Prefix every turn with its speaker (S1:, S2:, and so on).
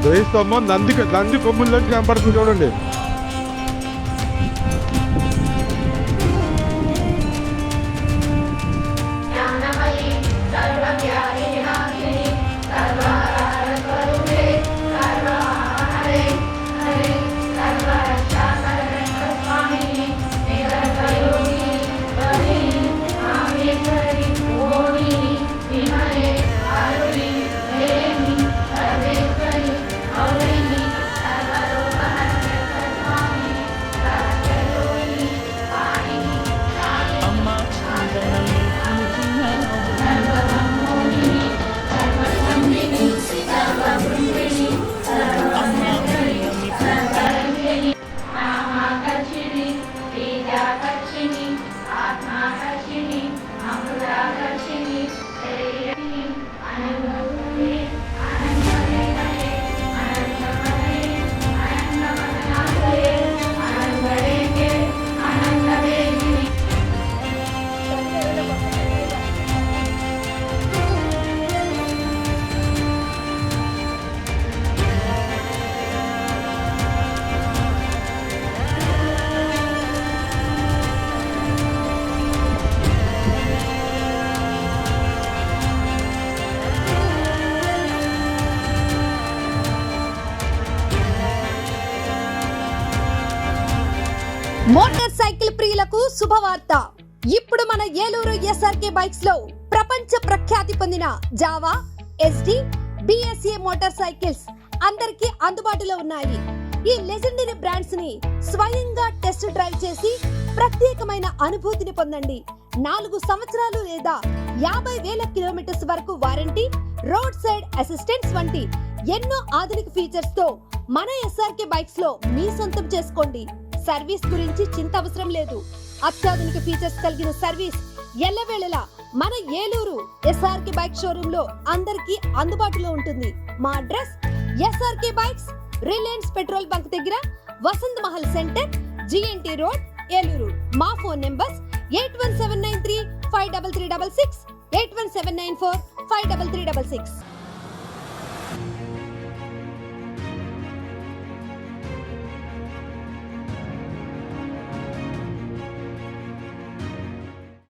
S1: వెయ్యి స్తంభం నంది కొమ్ముల్లోంచి కనపడుతుంది చూడండి.
S2: మోటార్ సైకిల్ ప్రియులకు శుభవార్త. ఇప్పుడు మన ఏలూరు ఎస్ఆర్కే బైక్స్ లో ప్రపంచ ప్రఖ్యాతి పొందిన Java, SD, BSA motor cycles అందరికీ అందుబాటులో ఉన్నాయి. ఈ లెజెండరీ బ్రాండ్స్ ని స్వయంగా టెస్ట్ డ్రైవ్ చేసి ప్రత్యేకమైన అనుభూతిని పొందండి. 4 సంవత్సరాలు లేదా 50,000 కిలోమీటర్స్ వరకు వారంటీ, రోడ్ సైడ్ అసిస్టెంట్స్ వంటి ఎన్నో ఆధునిక ఫీచర్స్ తో మన ఎస్ఆర్కే బైక్స్ లో మీ సొంతం చేసుకోండి. సర్వీస్ గురించి చింత అవసరం లేదు. అత్యాధునిక ఫీచర్స్ కలిగిన సర్వీస్ ఎల్లవేళలా మన ఏలూరు ఎస్ఆర్కే బైక్ షోరూమ్ లో అందరికీ అందుబాటులో ఉంటుంది. మా address SRK bikes, Reliance petrol bunk దగ్గర, Vasant Mahal centre, GNT road, Eluru. మా ఫోన్ నెంబర్స్ 8179353366, 8179453366.